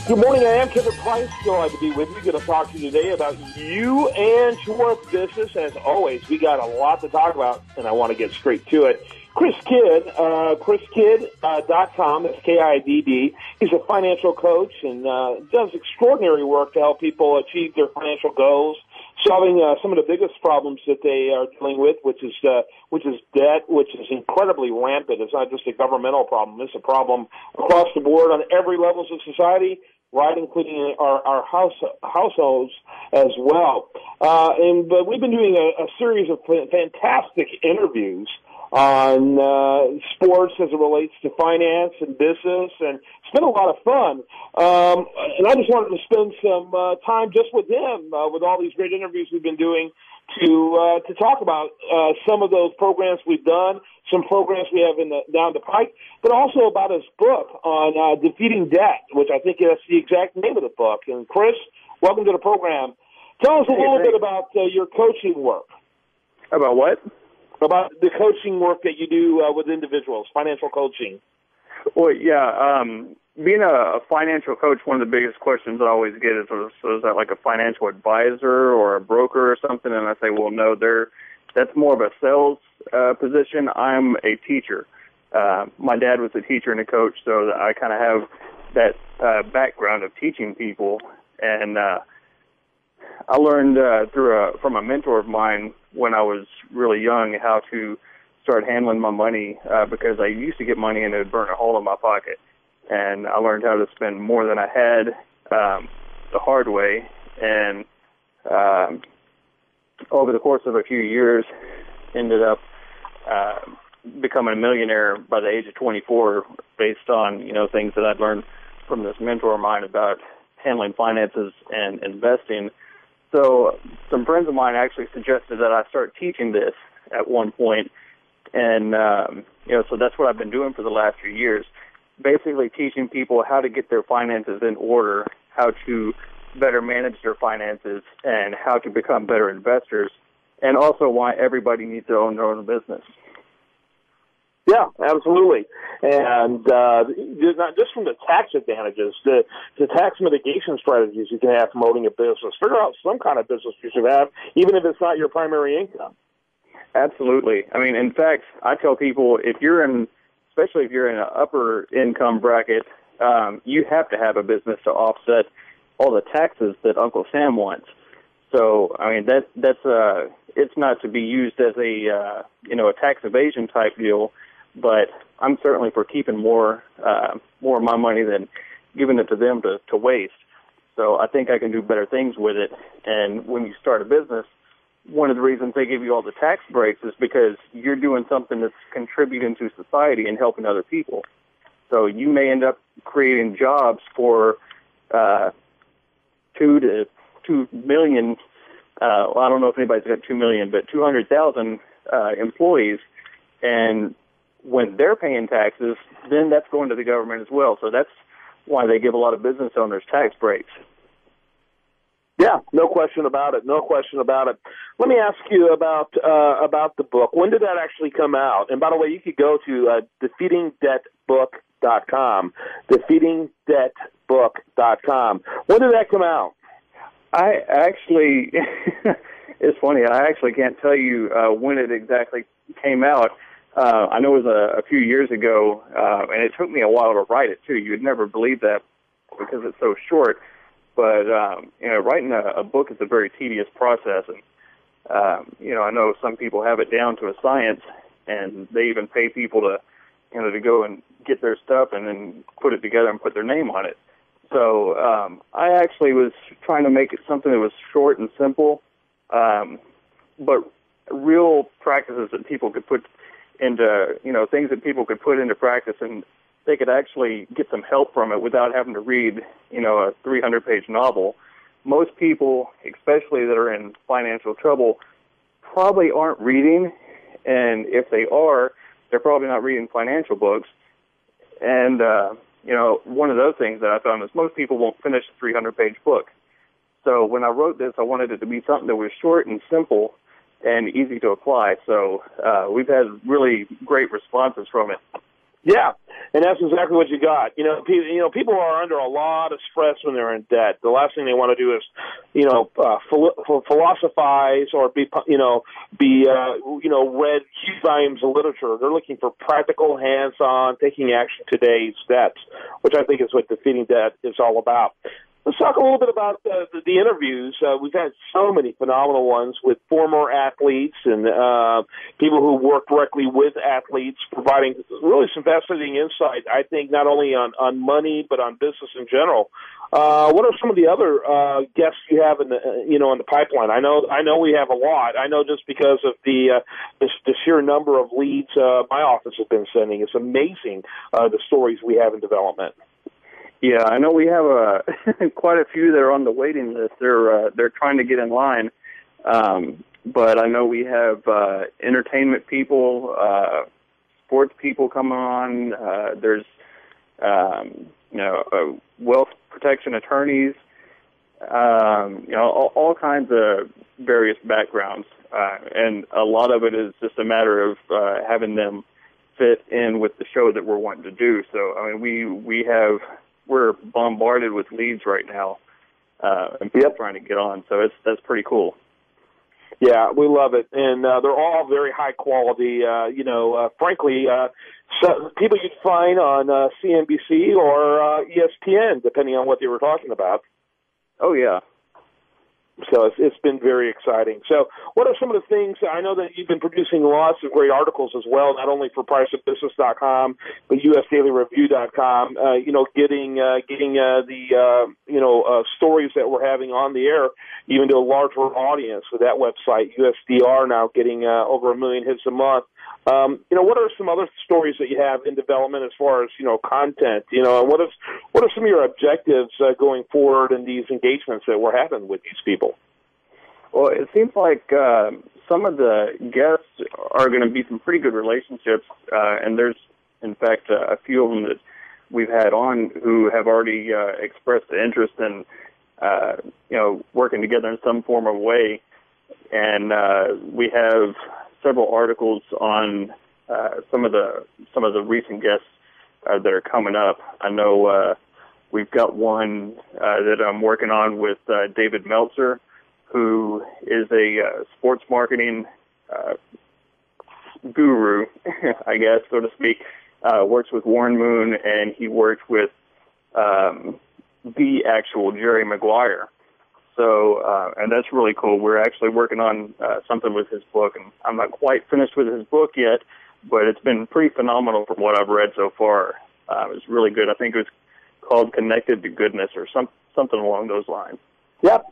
Good morning. I am Kevin Price. Glad to be with you. Going to talk to you today about you and your business. As always, we got a lot to talk about, and I want to get straight to it. Chris Kidd, chriskidd.com. That's Kidd. He's a financial coach and does extraordinary work to help people achieve their financial goals, solving some of the biggest problems that they are dealing with, which is debt, which is incredibly rampant. It's not just a governmental problem; it's a problem across the board on every levels of society, right, including our households as well. But we've been doing a series of fantastic interviews on sports as it relates to finance and business, and it's been a lot of fun. And I just wanted to spend some time just with him, with all these great interviews we've been doing, to talk about some of those programs we've done, some programs we have down the pike, but also about his book on defeating debt, which I think that's the exact name of the book. And Chris, welcome to the program. Tell us a little bit about your coaching work. About what? About the coaching work that you do with individuals, financial coaching. Well, yeah, being a financial coach, one of the biggest questions I always get is, so is that like a financial advisor or a broker or something? And I say, well, no, that's more of a sales position. I'm a teacher. My dad was a teacher and a coach, so I kind of have that background of teaching people. And I learned from a mentor of mine when I was really young how to start handling my money because I used to get money and it would burn a hole in my pocket. And I learned how to spend more than I had the hard way. And over the course of a few years, ended up becoming a millionaire by the age of 24 based on, things that I'd learned from this mentor of mine about handling finances and investing. So some friends of mine actually suggested that I start teaching this at one point. And, so that's what I've been doing for the last few years, basically teaching people how to get their finances in order, how to better manage their finances, and how to become better investors, and also why everybody needs to own their own business. Yeah, absolutely. And not just from the tax advantages, the tax mitigation strategies you can have promoting a business. Figure out some kind of business you should have, even if it's not your primary income. Absolutely. I mean, in fact, I tell people especially if you're in an upper income bracket, you have to have a business to offset all the taxes that Uncle Sam wants. So, I mean, that's it's not to be used as a tax evasion type deal, but I'm certainly for keeping more of my money than giving it to them to waste. So I think I can do better things with it. And when you start a business, one of the reasons they give you all the tax breaks is because you're doing something that's contributing to society and helping other people. So you may end up creating jobs for 2 million. I don't know if anybody's got 2 million, but 200,000 employees. And when they're paying taxes, then that's going to the government as well. So that's why they give a lot of business owners tax breaks. Yeah, no question about it. No question about it. Let me ask you about the book. When did that actually come out? And by the way, you could go to defeatingdebtbook.com. Defeatingdebtbook.com. When did that come out? I actually, it's funny. I actually can't tell you when it exactly came out. I know it was a few years ago, and it took me a while to write it too. You'd never believe that because it's so short. But, writing a book is a very tedious process. And, I know some people have it down to a science, and they even pay people to go and get their stuff and then put it together and put their name on it. So I actually was trying to make it something that was short and simple, but real practices that people could put into, things that people could put into practice, and they could actually get some help from it without having to read, a 300-page novel. Most people, especially that are in financial trouble, probably aren't reading, and if they are, they're probably not reading financial books. And, one of those things that I found is most people won't finish a 300-page book. So when I wrote this, I wanted it to be something that was short and simple and easy to apply. So we've had really great responses from it. Yeah, and that's exactly what you got. People are under a lot of stress when they're in debt. The last thing they want to do is, philosophize or read huge volumes of literature. They're looking for practical, hands-on, taking action today steps, which I think is what Defeating Debt is all about. Let's talk a little bit about the interviews. We've had so many phenomenal ones with former athletes and people who work directly with athletes, providing really some fascinating insight, I think, not only on money but on business in general. What are some of the other guests you have in the pipeline? I know we have a lot. I know just because of the sheer number of leads my office has been sending. It's amazing the stories we have in development. Yeah, I know we have quite a few that are on the waiting list. They're trying to get in line, but I know we have entertainment people, sports people coming on. There's wealth protection attorneys, all kinds of various backgrounds, and a lot of it is just a matter of having them fit in with the show that we're wanting to do. So I mean, we're bombarded with leads right now, and people trying to get on. So that's pretty cool. Yeah, we love it, and they're all very high quality. Frankly, so people you'd find on CNBC or ESPN, depending on what they were talking about. Oh yeah. So it's been very exciting. So what are some of the things? I know that you've been producing lots of great articles as well, not only for priceofbusiness.com, but usdailyreview.com, getting the stories that we're having on the air, even to a larger audience with that website, USDR, now getting over 1 million hits a month. What are some other stories that you have in development as far as, content, and what are some of your objectives going forward in these engagements that we're having with these people? Well, it seems like some of the guests are going to be some pretty good relationships, and there's, in fact, a few of them that we've had on who have already expressed interest in, working together in some form of way. And we have several articles on some of the recent guests that are coming up. I know we've got one that I'm working on with David Meltzer, who is a sports marketing guru, I guess, so to speak. Works with Warren Moon, and he worked with the actual Jerry Maguire. So, and that's really cool. We're actually working on something with his book, and I'm not quite finished with his book yet, but it's been pretty phenomenal from what I've read so far. It was really good. I think it was called Connected to Goodness or something along those lines. Yep.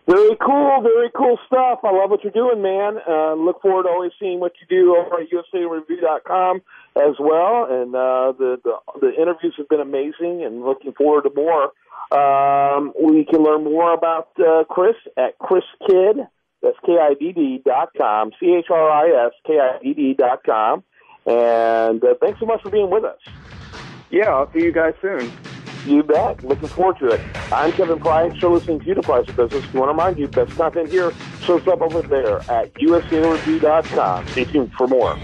Very cool stuff. I love what you're doing, man. Look forward to always seeing what you do over at USAReview.com as well. And the interviews have been amazing, and looking forward to more. We can learn more about Chris at Chris Kidd. That's KIDD.com, CHRISKIDD.com. And thanks so much for being with us. Yeah, I'll see you guys soon. You bet. Looking forward to it. I'm Kevin Price. You're listening to The Price of Business. We want to remind you, best content here shows up over there at USAReview.com. Stay tuned for more.